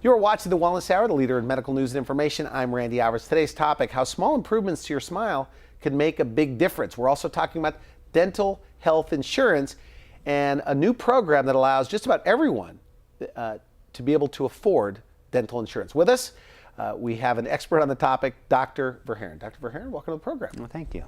You're watching the Wellness Hour, the leader in medical news and information. I'm Randy Alvarez. Today's topic, how small improvements to your smile can make a big difference. We're also talking about dental health insurance and a new program that allows just about everyone to be able to afford dental insurance. With us, we have an expert on the topic, Dr. Verharen. Dr. Verharen, welcome to the program. Well, thank you.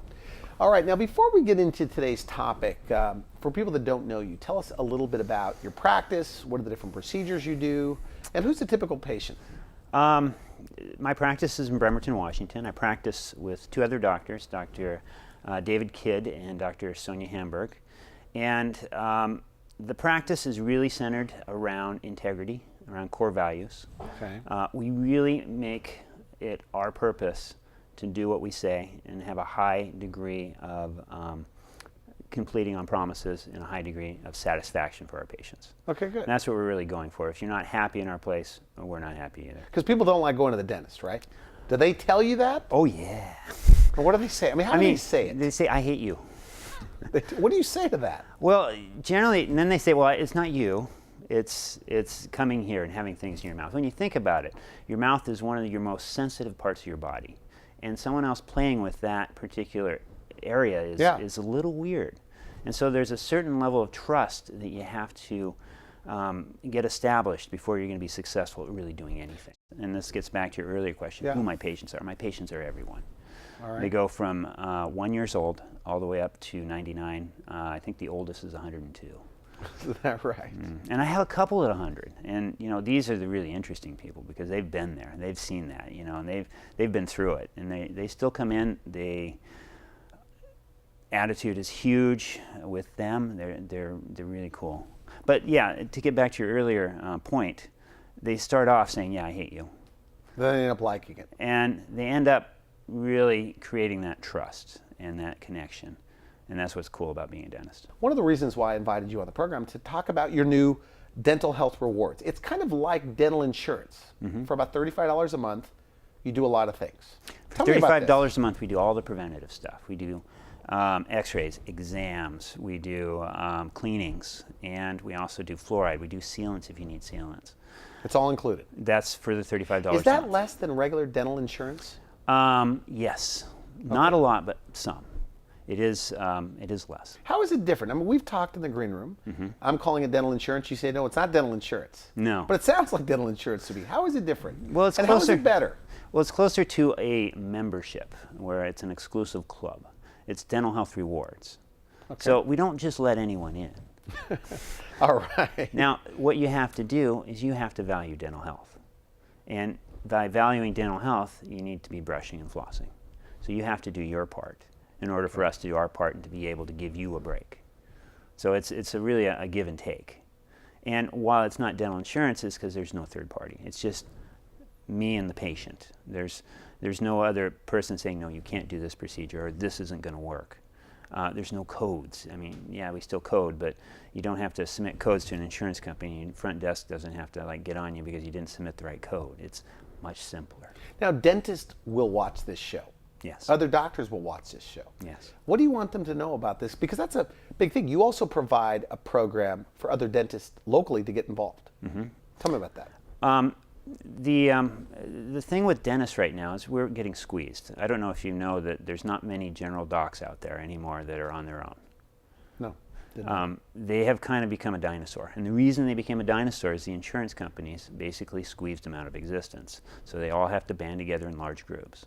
All right, now before we get into today's topic, for people that don't know you, tell us a little bit about your practice, what are the different procedures you do, and who's the typical patient? My practice is in Bremerton, Washington. I practice with two other doctors, Dr. David Kidd and Dr. Sonia Hamburg. And the practice is really centered around integrity, around core values. Okay. We really make it our purpose to do what we say and have a high degree of completing on promises and a high degree of satisfaction for our patients. Okay, good. And that's what we're really going for. If you're not happy in our place, we're not happy either. Because people don't like going to the dentist, right? Do they tell you that? Oh, yeah. Or what do they say? I mean, how do they say it? They say, I hate you. What do you say to that? Well, generally, and then they say, well, it's not you. It's coming here and having things in your mouth. When you think about it, your mouth is one of your most sensitive parts of your body. And someone else playing with that particular area is a little weird. And so there's a certain level of trust that you have to get established before you're going to be successful at really doing anything. And this gets back to your earlier question, who my patients are. My patients are everyone. All right. They go from 1 year old all the way up to 99. I think the oldest is 102. Is that right? And I have a couple at 100. And you know, these are the really interesting people because they've been there, they've seen that, you know, and they've been through it, and they still come in. Attitude is huge with them. They're really cool. But yeah, to get back to your earlier point, they start off saying, "Yeah, I hate you." Then they end up liking it, and they end up really creating that trust and that connection. And that's what's cool about being a dentist. One of the reasons why I invited you on the program to talk about your new dental health rewards. It's kind of like dental insurance. For about $35 a month, you do a lot of things. For $35 a month, we do all the preventative stuff. We do x-rays, exams, we do cleanings, and we also do fluoride. We do sealants if you need sealants. It's all included. That's for the $35 a month. Is that less than regular dental insurance? Yes. Not a lot, but some. It is less. How is it different? I mean, we've talked in the green room. I'm calling it dental insurance. You say, no, it's not dental insurance. No. But it sounds like dental insurance to me. How is it different? Well, it's and closer. How is it better? Well, it's closer to a membership where it's an exclusive club. It's dental health rewards. Okay. So we don't just let anyone in. All right. Now, what you have to do is you have to value dental health. And by valuing dental health, you need to be brushing and flossing. So you have to do your part in order for us to do our part and to be able to give you a break. So it's really a give and take. And while it's not dental insurance, it's because there's no third party. It's just me and the patient. There's no other person saying, no, you can't do this procedure, or this isn't going to work. There's no codes. I mean, yeah, we still code, but you don't have to submit codes to an insurance company. And front desk doesn't have to like get on you because you didn't submit the right code. It's much simpler. Now, dentists will watch this show. Yes. Other doctors will watch this show. Yes. What do you want them to know about this? Because that's a big thing. You also provide a program for other dentists locally to get involved. Tell me about that. The thing with dentists right now is we're getting squeezed. I don't know if you know that there's not many general docs out there anymore that are on their own. No. They have kind of become a dinosaur. And the reason they became a dinosaur is the insurance companies basically squeezed them out of existence. So they all have to band together in large groups.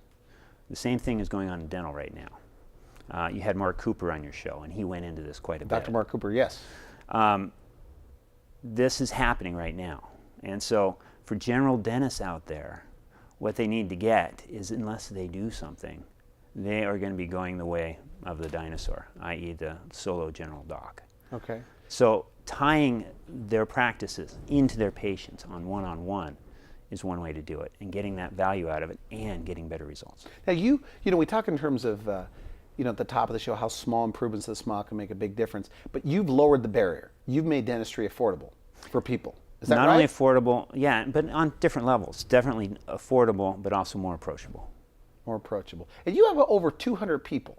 The same thing is going on in dental right now. You had Mark Cooper on your show, and he went into this quite a bit. Dr. Mark Cooper, yes. This is happening right now. And so for general dentists out there, what they need to get is, unless they do something, they are going to be going the way of the dinosaur, i.e. the solo general doc. Okay. So tying their practices into their patients on one-on-one is one way to do it, and getting that value out of it and getting better results. Now you know, we talk in terms of, you know, at the top of the show, how small improvements to the smile can make a big difference, but you've lowered the barrier. You've made dentistry affordable for people. Is that Not right? only affordable, yeah, but on different levels. Definitely affordable, but also more approachable. More approachable. And you have over 200 people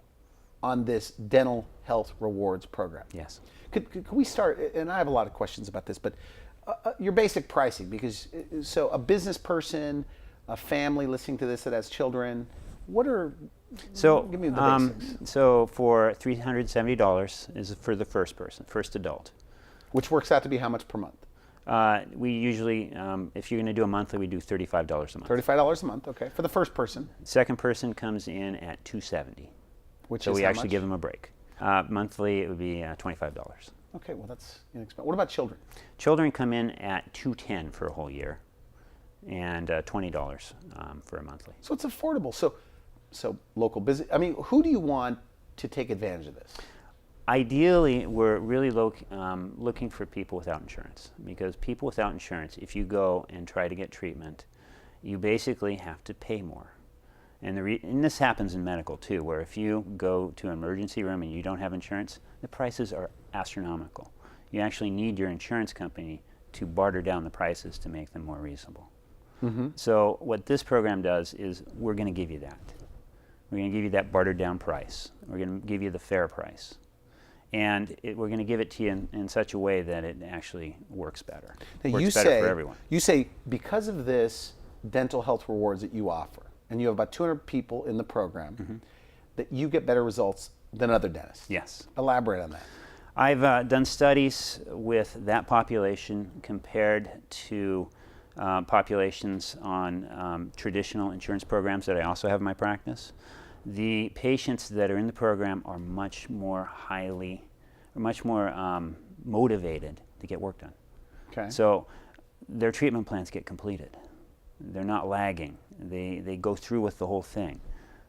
on this dental health rewards program. Yes. Could we start, and I have a lot of questions about this, but your basic pricing, because so a business person, a family listening to this that has children, what are give me the basics. So for $370 is for the first person, first adult. Which works out to be how much per month? We usually, if you're going to do a monthly, we do $35 a month. $35 a month, okay, for the first person. Second person comes in at $270. Which so is we how actually much? give them a break. Monthly, it would be $25. Okay, well that's inexpensive. What about children? Children come in at $210 for a whole year, and $20 for a monthly. So it's affordable. So local business. I mean, who do you want to take advantage of this? Ideally, we're really looking for people without insurance, because people without insurance, if you go and try to get treatment, you basically have to pay more. And this happens in medical too, where if you go to an emergency room and you don't have insurance, the prices are astronomical. You actually need your insurance company to barter down the prices to make them more reasonable. Mm-hmm. So what this program does is we're going to give you that. We're going to give you that bartered down price. We're going to give you the fair price. And we're going to give it to you in such a way that it actually works better. Now works better for everyone. You say because of this dental health rewards that you offer, and you have about 200 people in the program, mm-hmm. that you get better results than other dentists. Yes. Elaborate on that. I've done studies with that population compared to populations on traditional insurance programs that I also have in my practice. The patients that are in the program are much more motivated to get work done. Okay. So their treatment plans get completed. They're not lagging. They go through with the whole thing.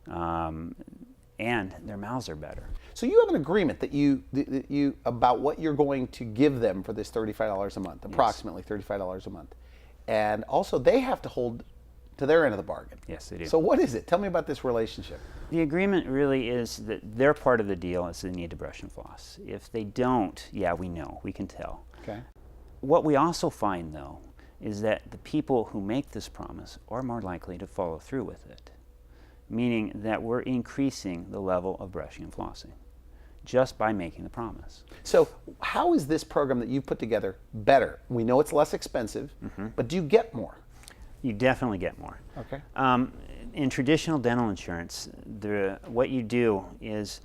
And their mouths are better. So you have an agreement that you about what you're going to give them for this $35 a month, approximately $35 a month. And also they have to hold to their end of the bargain. Yes, they do. So what is it? Tell me about this relationship. The agreement really is that their part of the deal is they need to brush and floss. If they don't, yeah, we know, we can tell. Okay. What we also find, though, is that the people who make this promise are more likely to follow through with it, meaning that we're increasing the level of brushing and flossing just by making the promise. So how is this program that you've put together better? We know it's less expensive, mm-hmm. but do you get more? You definitely get more. Okay. In traditional dental insurance, what you do is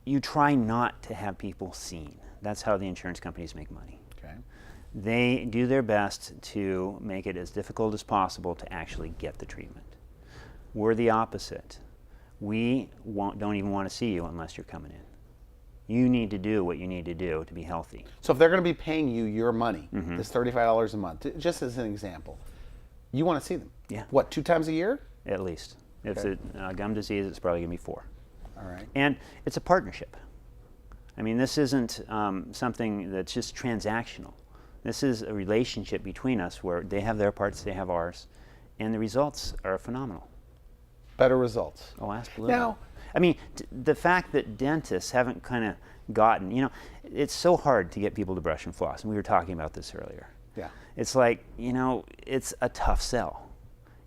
you try not to have people seen. That's how the insurance companies make money. Okay. They do their best to make it as difficult as possible to actually get the treatment. We're the opposite. We don't even want to see you unless you're coming in. You need to do what you need to do to be healthy. So if they're going to be paying you your money, mm-hmm. this $35 a month, just as an example, you want to see them? Yeah. What, 2 times a year? At least. If Okay. it's gum disease, it's probably going to be 4. All right. And it's a partnership. I mean, this isn't something that's just transactional. This is a relationship between us where they have their parts, they have ours, and the results are phenomenal. Better results. Oh, absolutely. Now, I mean, the fact that dentists haven't kind of gotten, it's so hard to get people to brush and floss, and we were talking about this earlier. yeah. It's like, it's a tough sell.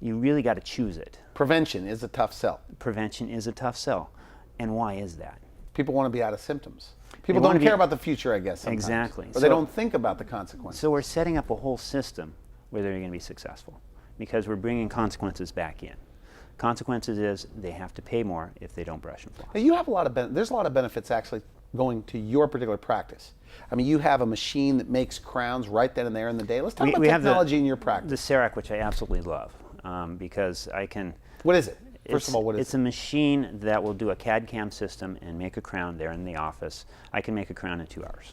You really got to choose it. Prevention is a tough sell. Prevention is a tough sell. And why is that? People want to be out of symptoms. People wanna don't care be- about the future, I guess, sometimes. Exactly. Or they don't think about the consequences. So we're setting up a whole system where they're going to be successful because we're bringing consequences back in. Consequences is they have to pay more if they don't brush and floss. Now, you have a lot of there's a lot of benefits actually going to your particular practice. I mean, you have a machine that makes crowns right then and there in the day. Let's talk about technology in your practice. The CEREC, which I absolutely love, because I can. What is it? First of all, what is it? It's a machine that will do a CAD/CAM system and make a crown there in the office. I can make a crown in 2 hours.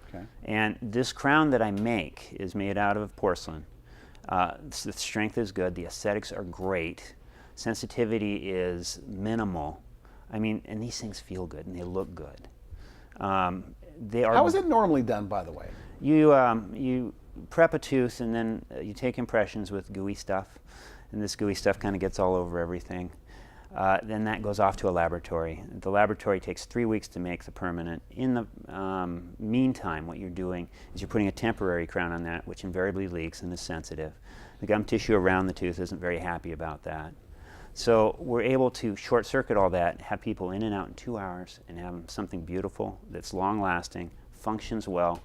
Okay. And this crown that I make is made out of porcelain. The strength is good. The aesthetics are great. Sensitivity is minimal. I mean, and these things feel good and they look good. They are. How is it normally done, by the way? You prep a tooth and then you take impressions with gooey stuff, and this gooey stuff kind of gets all over everything. Then that goes off to a laboratory. The laboratory takes 3 weeks to make the permanent. In the meantime, what you're doing is you're putting a temporary crown on that, which invariably leaks and is sensitive. The gum tissue around the tooth isn't very happy about that. So we're able to short circuit all that, have people in and out in 2 hours, and have something beautiful that's long lasting, functions well,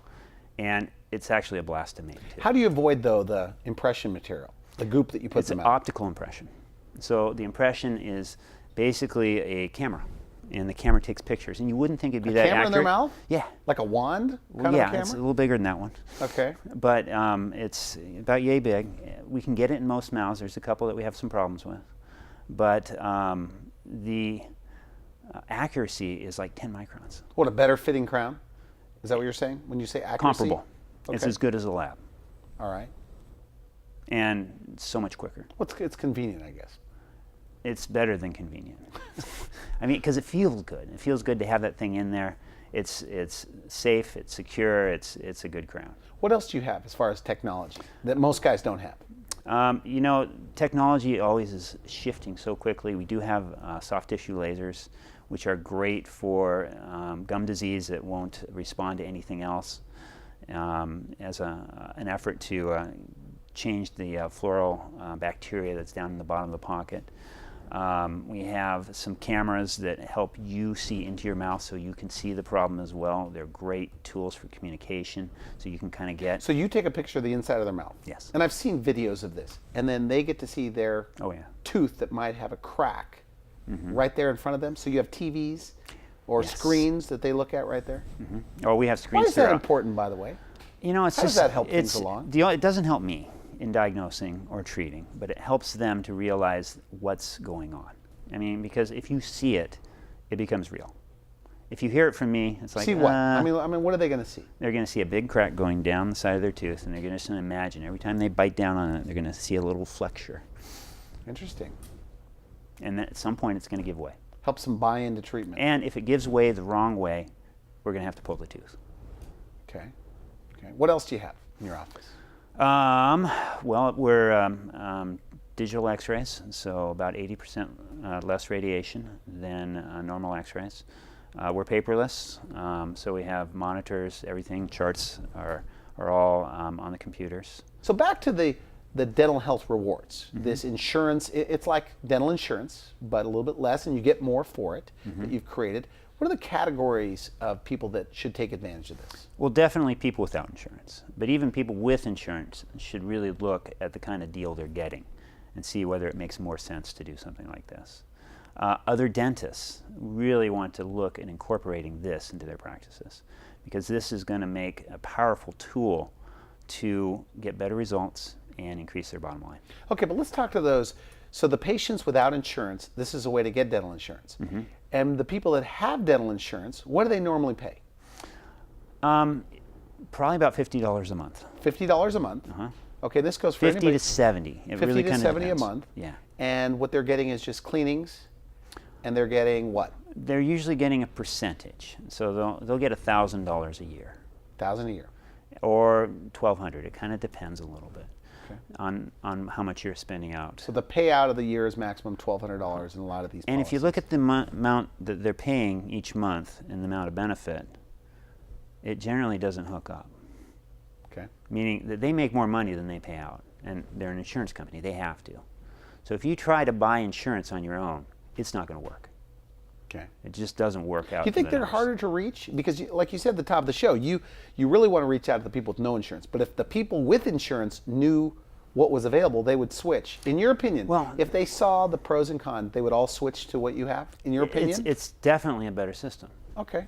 and it's actually a blast to make too. How do you avoid, though, the impression material, the goop that you put It's them an out? optical impression. So the impression is basically a camera, and the camera takes pictures. And you wouldn't think it'd be that Camera accurate. in their mouth? Yeah. Like a wand Well, kind yeah, of camera? it's a little bigger than that one. Okay. But it's about yay big. We can get it in most mouths. There's a couple that we have some problems with. But the accuracy is like 10 microns. What, a better fitting crown? Is that what you're saying when you say accuracy? Comparable. It's Okay. as good as a lab. All right. And so much quicker. Well, it's convenient, I guess. It's better than convenient. I mean, because it feels good. It feels good to have that thing in there. It's safe, it's secure, it's a good crown. What else do you have as far as technology that most guys don't have? You know, technology always is shifting so quickly. We do have soft tissue lasers, which are great for gum disease that won't respond to anything else, as an effort to change the floral bacteria that's down in the bottom of the pocket. We have some cameras that help you see into your mouth so you can see the problem as well. They're great tools for communication, so you can kind of get... So you take a picture of the inside of their mouth. Yes. And I've seen videos of this. And then they get to see their Oh, yeah. tooth that might have a crack right there in front of them. So you have TVs or Yes. screens that they look at right there. Oh, we have Why screens is that throughout. important, by the way? You know, it's How does just, that help things it's, along? It doesn't help me in diagnosing or treating, but it helps them to realize what's going on. I mean, because if you see it, it becomes real. If you hear it from me, it's like, See what? I mean, what are they going to see? they're going to see a big crack going down the side of their tooth, and they're going to imagine every time they bite down on it, they're going to see a little flexure. Interesting. And then at some point, it's going to give way. Helps them buy into treatment. And if it gives way the wrong way, we're going to have to pull the tooth. Okay. Okay. What else do you have in your office? Well, we're digital x-rays, so about 80% less radiation than normal x-rays. We're paperless, so we have monitors, everything, charts are all on the computers. So back to the dental health rewards. This insurance, it's like dental insurance, but a little bit less, and you get more for it that you've created. What are the categories of people that should take advantage of this? Well, definitely people without insurance, but even people with insurance should really look at the kind of deal they're getting and see whether it makes more sense to do something like this. Other dentists really want to look at incorporating this into their practices, because this is going to make a powerful tool to get better results and increase their bottom line. Okay, but let's talk to those. So the patients without insurance, this is a way to get dental insurance. And the people that have dental insurance, what do they normally pay? Probably about $50 a month. $50 a month. Okay, this goes for 50 anybody. to 70. It 50 really to kind of 70 a depends. month. Yeah. And what they're getting is just cleanings, and they're getting what? They're usually getting a percentage. So they'll get $1,000 a year. $1,000 a year. Or $1,200. It kind of depends a little bit Okay. on how much you're spending out. So the payout of the year is maximum $1,200 in a lot of these And if you policies. look at the amount that they're paying each month and the amount of benefit, it generally doesn't hook up. Okay. Meaning that they make more money than they pay out. And they're an insurance company. They have to. So if you try to buy insurance on your own, it's not going to work. Okay. It just doesn't work out. Do you think for the they're numbers. harder to reach? Because, like you said at the top of the show, you really want to reach out to the people with no insurance. But if the people with insurance knew what was available, they would switch. In your opinion, Well, if they saw the pros and cons, they would all switch to what you have, in your opinion? It's definitely a better system. Okay.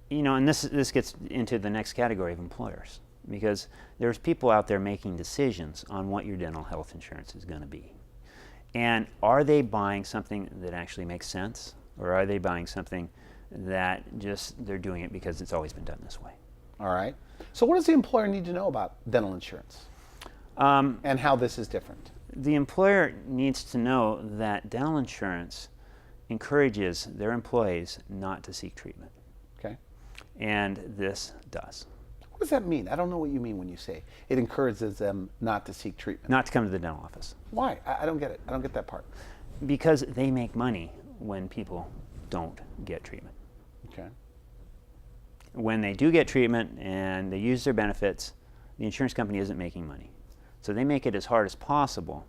You know, and this gets into the next category of employers, because there's people out there making decisions on what your dental health insurance is going to be. And are they buying something that actually makes sense, or are they buying something that just they're doing it because it's always been done this way? All right. So what does the employer need to know about dental insurance and how this is different? The employer needs to know that dental insurance encourages their employees not to seek treatment, Okay. and this does. What does that mean? I don't know what you mean when you say it encourages them not to seek treatment. Not to come to the dental office. Why? I don't get it. I don't get that part. Because they make money when people don't get treatment. Okay. When they do get treatment and they use their benefits, the insurance company isn't making money. So they make it as hard as possible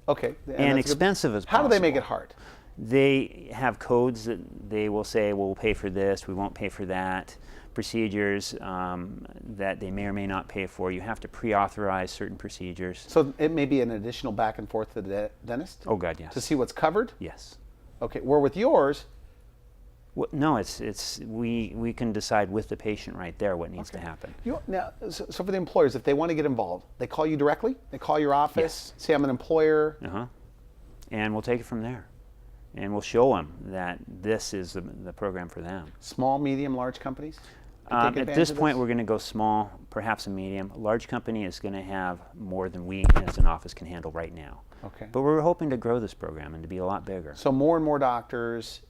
Okay. and that's good. expensive as How possible. do they make it hard? They have codes that they will say, well, we'll pay for this, we won't pay for that. procedures that they may or may not pay for. You have to pre-authorize certain procedures. So it may be an additional back and forth to the dentist? Oh God, yes. To see what's covered? Yes. Okay, where with yours, Well, no, we can decide with the patient right there what needs to happen. now, so for the employers, if they want to get involved, they call you directly? They call your office, Yes. say I'm an employer? Uh-huh. And we'll take it from there. And we'll show them that this is the program for them. Small, medium, large companies? can take At advantage this of point, we're going to go small, perhaps a medium. A large company is going to have more than we as an office can handle right now. Okay. But we're hoping to grow this program and to be a lot bigger. So more and more doctors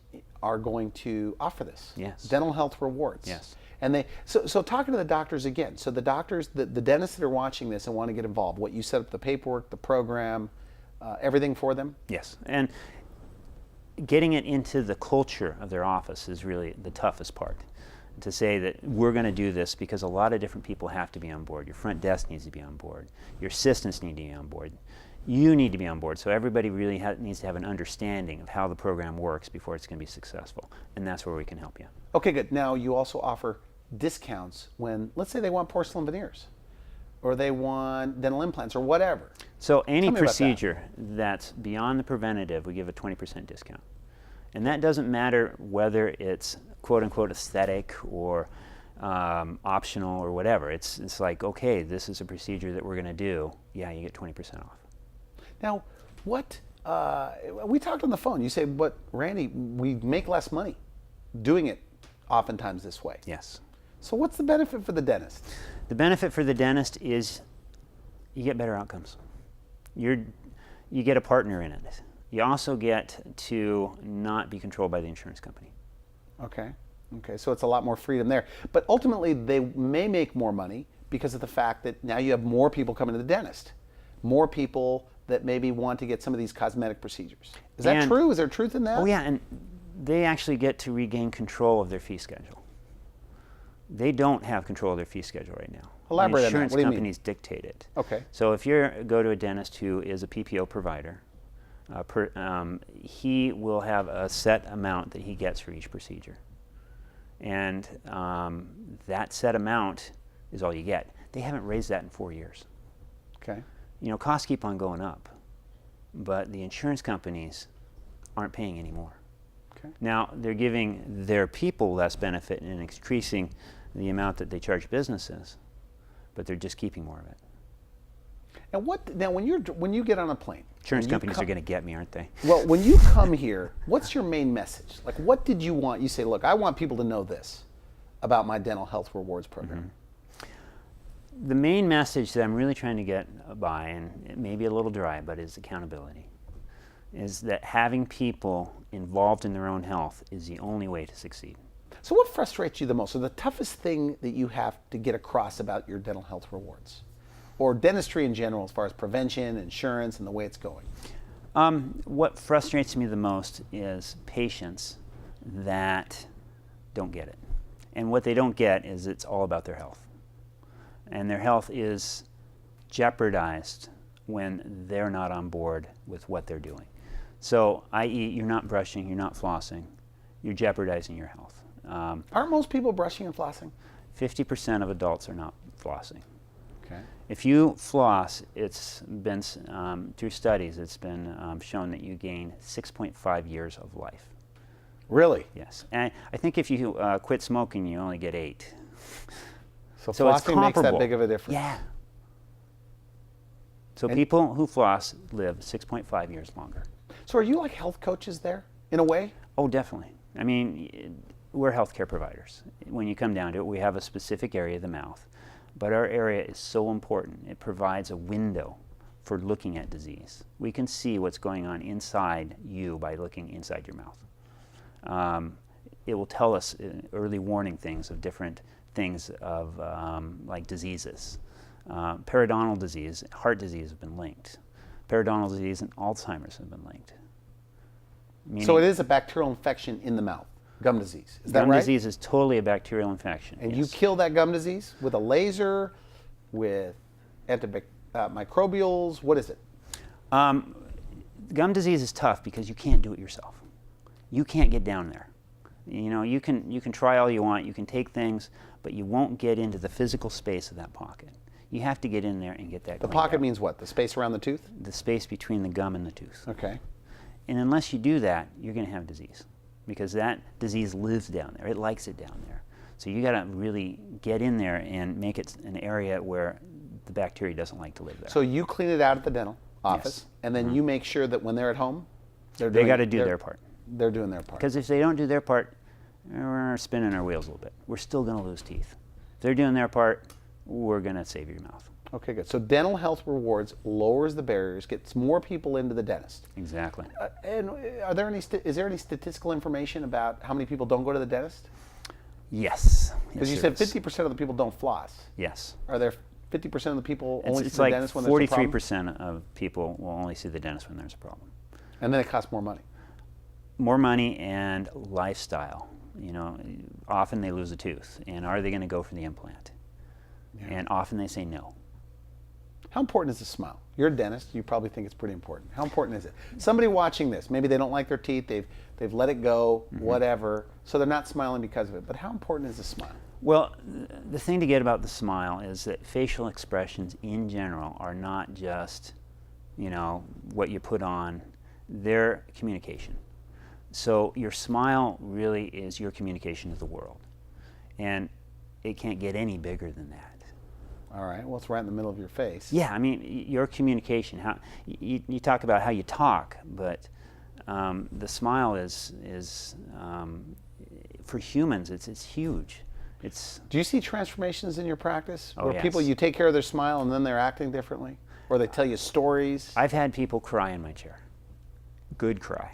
are going to offer this. Yes. Dental health rewards. Yes. And so talking to the doctors again. So the doctors, the dentists that are watching this and want to get involved, what you set up the paperwork, the program, everything for them? Yes. And getting it into the culture of their office is really the toughest part. To say that we're going to do this because a lot of different people have to be on board. Your front desk needs to be on board. Your assistants need to be on board. You need to be on board. So everybody really needs to have an understanding of how the program works before it's going to be successful. And that's where we can help you. Okay, good. Now you also offer discounts when, let's say they want porcelain veneers or they want dental implants or whatever. So any Tell me about that. procedure that's beyond the preventative, we give a 20% discount. And that doesn't matter whether it's quote unquote aesthetic or optional or whatever. It's like, okay, this is a procedure that we're going to do. Yeah, you get 20% off. Now, what, we talked on the phone. You say, but Randy, we make less money doing it oftentimes this way. Yes. So what's the benefit for the dentist? The benefit for the dentist is you get better outcomes. You get a partner in it. You also get to not be controlled by the insurance company. Okay. Okay, so it's a lot more freedom there. But ultimately, they may make more money because of the fact that now you have more people coming to the dentist. More people that maybe want to get some of these cosmetic procedures. Is that true? Is there truth in that? Oh yeah, and they actually get to regain control of their fee schedule. They don't have control of their fee schedule right now. Elaborate the on that. insurance What do you mean? companies dictate it. Okay. So if you go to a dentist who is a PPO provider, he will have a set amount that he gets for each procedure. And that set amount is all you get. They haven't raised that in 4 years. Okay. You know, costs keep on going up, but the insurance companies aren't paying anymore. Okay. Now, they're giving their people less benefit and increasing the amount that they charge businesses, but they're just keeping more of it. Now when you get on a plane, Insurance companies are going to get me, aren't they? well, when you come here, what's your main message? Like, what did you want? You say, look, I want people to know this about my dental health rewards program. Mm-hmm. The main message that I'm really trying to get by, and it may be a little dry, but is accountability, is that having people involved in their own health is the only way to succeed. So what frustrates you the most, or the toughest thing that you have to get across about your dental health rewards? Or dentistry in general, as far as prevention, insurance, and the way it's going? What frustrates me the most is patients that don't get it. And what they don't get is it's all about their health. And their health is jeopardized when they're not on board with what they're doing. So, i.e., you're not brushing, you're not flossing, you're jeopardizing your health. Aren't most people brushing and flossing? 50% of adults are not flossing. Okay. If you floss, it's been, through studies, it's been shown that you gain 6.5 years of life. Really? Yes. And I think if you quit smoking, you only get 8. So So it's flossing makes that comparable. big of a difference. Yeah. So And- people who floss live 6.5 years longer. So are you like health coaches there, in a way? Oh, definitely. I mean, we're healthcare providers. When you come down to it, we have a specific area of the mouth. But our area is so important. It provides a window for looking at disease. We can see what's going on inside you by looking inside your mouth. It will tell us early warning things of different things of like diseases. Periodontal disease, heart disease have been linked. Periodontal disease and Alzheimer's have been linked. So it is a bacterial infection in the mouth, gum disease. Is that right? Gum disease is totally a bacterial infection. And yes. you kill that gum disease with a laser, with antimicrobials. What is it? Gum disease is tough because you can't do it yourself. You can't get down there. You know, you can try all you want, you can take things, but you won't get into the physical space of that pocket. You have to get in there and get that The cleaned pocket out. means what? The space around the tooth? The space between the gum and the tooth. Okay. And unless you do that, you're going to have disease, because that disease lives down there. It likes it down there. So you got to really get in there and make it an area where the bacteria doesn't like to live there. So you clean it out at the dental office, Yes. and then you make sure that when they're at home, They got to do their part. They're doing their part. Because if they don't do their part, we're spinning our wheels a little bit. We're still going to lose teeth. If they're doing their part, we're going to save your mouth. Okay, good. So dental health rewards lowers the barriers, gets more people into the dentist. Exactly. And are there any? Is there any statistical information about how many people don't go to the dentist? Yes. Because you Yes, said there is. 50% of the people don't floss. Yes. Are there 50% of the people only It's see the like dentist when there's a problem? 43% of people will only see the dentist when there's a problem. And then it costs more money. More money and lifestyle. You know, often they lose a tooth, and are they going to go for the implant? Yeah. And often they say no. How important is the smile? You're a dentist. You probably think it's pretty important. How important is it? Somebody watching this, maybe they don't like their teeth. They've let it go, whatever. So they're not smiling because of it. But how important is the smile? Well, the thing to get about the smile is that facial expressions in general are not just, you know, what you put on. They're communication. So your smile really is your communication to the world. And it can't get any bigger than that. All right. Well, it's right in the middle of your face. Yeah, I mean, your communication. How you talk about how you talk, but the smile is for humans. It's huge. It's Do you see transformations in your practice where yes. people, you take care of their smile and then they're acting differently? Or they tell you stories? I've had people cry in my chair. Good cry.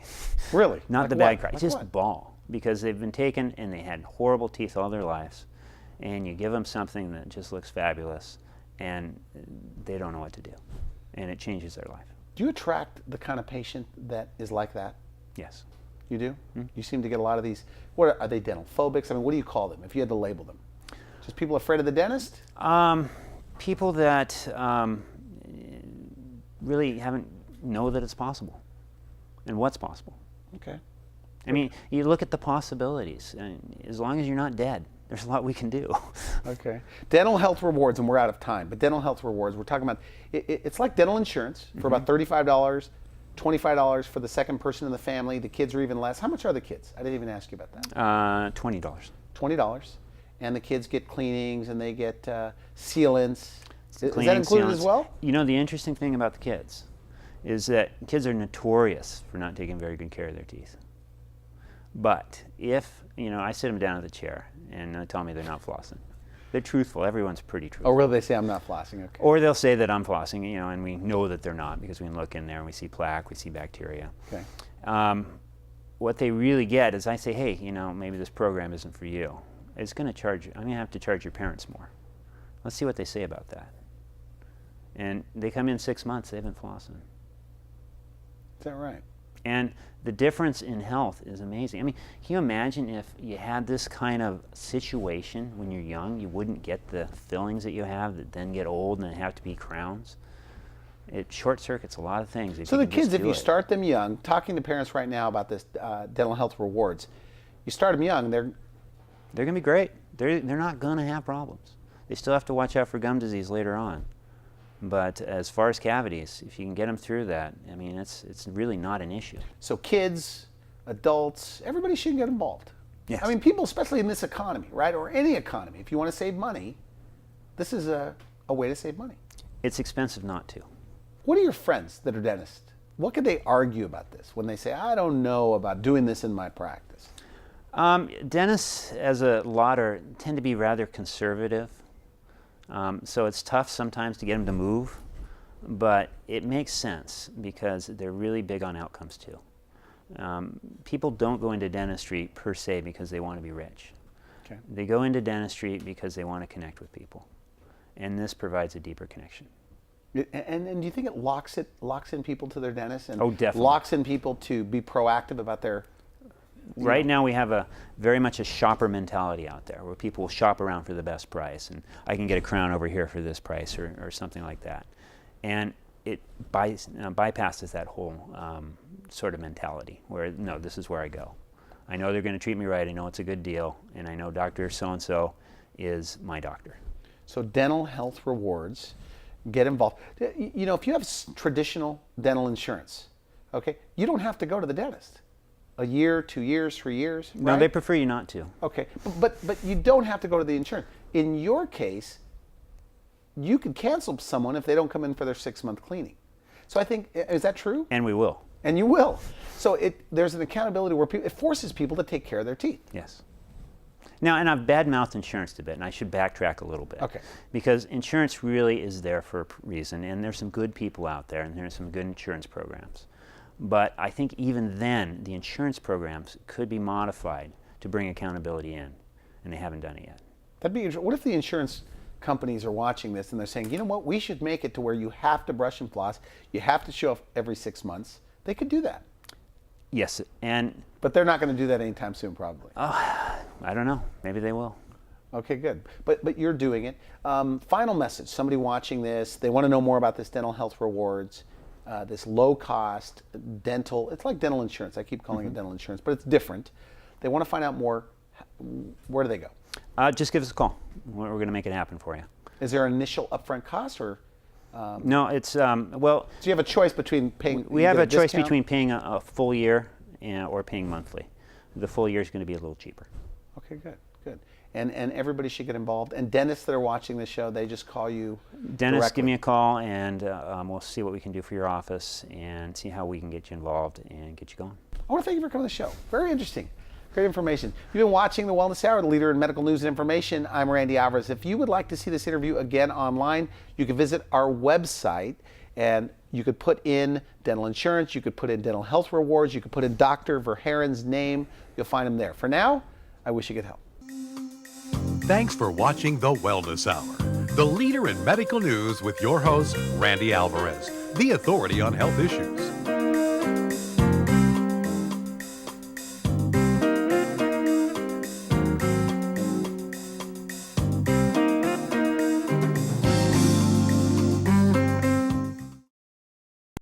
Really? Not Like the what? bad cry, Like just what? bawl, because they've been taken and they had horrible teeth all their lives, and you give them something that just looks fabulous, and they don't know what to do, and it changes their life. Do you attract the kind of patient that is like that? Yes. You do? You seem to get a lot of these. What are they, dental phobics? I mean, what do you call them if you had to label them? Just people afraid of the dentist? People that really haven't know that it's possible, and what's possible. Okay. I mean, you look at the possibilities, and as long as you're not dead, there's a lot we can do. Okay. Dental health rewards, and we're out of time, but dental health rewards, we're talking about, it's like dental insurance for about $35, $25 for the second person in the family. The kids are even less. How much are the kids? I didn't even ask you about that. $20. $20. And the kids get cleanings and they get sealants. Is that Cleaning, included sealants. as well? You know, the interesting thing about the kids is that kids are notorious for not taking very good care of their teeth. But if, you know, I sit them down at the chair and they tell me they're not flossing. They're truthful. Everyone's pretty truthful. Oh, really? They say I'm not flossing. Okay. Or they'll say that I'm flossing, you know, and we know that they're not because we can look in there and we see plaque, we see bacteria. Okay. What they really get is I say, hey, you know, maybe this program isn't for you. It's going to charge you. I'm going to have to charge your parents more. Let's see what they say about that. And they come in 6 months, they've been flossing. Is that right? And the difference in health is amazing. I mean, can you imagine if you had this kind of situation when you're young, you wouldn't get the fillings that you have that then get old and then have to be crowns? It short circuits a lot of things. So the can just kids, if do you it. start them young, talking to parents right now about this dental health rewards, you start them young, they're They're going to be great. They're not going to have problems. They still have to watch out for gum disease later on. But as far as cavities, if you can get them through that, I mean, it's really not an issue. so kids, adults, everybody should get involved. Yes. I mean, people, especially in this economy, right, or any economy, if you want to save money, this is a way to save money. It's expensive not to. What are your friends that are dentists? What could they argue about this when they say, I don't know about doing this in my practice? Dentists, as a lot, tend to be rather conservative. So it's tough sometimes to get them to move, but it makes sense because they're really big on outcomes too. People don't go into dentistry per se because they want to be rich. Okay. They go into dentistry because they want to connect with people, and this provides a deeper connection. And do you think it locks in people to their dentist and Oh, definitely. locks in people to be proactive about their Right now we have very much a shopper mentality out there where people will shop around for the best price, and I can get a crown over here for this price or something like that. And it bypasses that whole sort of mentality where, no, this is where I go. I know they're going to treat me right. I know it's a good deal, and I know Dr. So-and-so is my doctor. So dental health rewards, get involved. You know, if you have traditional dental insurance, okay, you don't have to go to the dentist. A year, 2 years, 3 years, No, right? they prefer you not to. Okay, but you don't have to go to the insurance. In your case, you could cancel someone if they don't come in for their 6-month cleaning. So I think, is that true? And we will. And you will. So there's an accountability where it forces people to take care of their teeth. Yes. Now, and I've bad-mouthed insurance a bit, and I should backtrack a little bit. Okay. Because insurance really is there for a reason, and there's some good people out there, and there's some good insurance programs. But I think even then, the insurance programs could be modified to bring accountability in, and they haven't done it yet. That'd be interesting. What if the insurance companies are watching this and they're saying, you know what, we should make it to where you have to brush and floss, you have to show up every 6 months. They could do that. Yes, and But they're not going to do that anytime soon, probably. I don't know. Maybe they will. Okay, good. But you're doing it. Final message. Somebody watching this, they want to know more about this dental health rewards, this low-cost dental. It's like dental insurance. I keep calling it dental insurance, but it's different. They want to find out more. Where do they go? Just give us a call. We're going to make it happen for you. Is there an initial upfront cost, or No, it's, well, so you have a choice between paying? we you have get a choice discount? between paying a full year or paying monthly. The full year is going to be a little cheaper. Okay, good, good. And everybody should get involved. And dentists that are watching this show, they just call you. Dennis, directly. give me a call, and we'll see what we can do for your office and see how we can get you involved and get you going. I want to thank you for coming to the show. Very interesting. Great information. You've been watching The Wellness Hour, the leader in medical news and information. I'm Randy Alvarez. If you would like to see this interview again online, you can visit our website, and you could put in dental insurance, you could put in dental health rewards, you could put in Dr. Verharen's name. You'll find him there. For now, I wish you good health. Thanks for watching The Wellness Hour, the leader in medical news with your host, Randy Alvarez, the authority on health issues.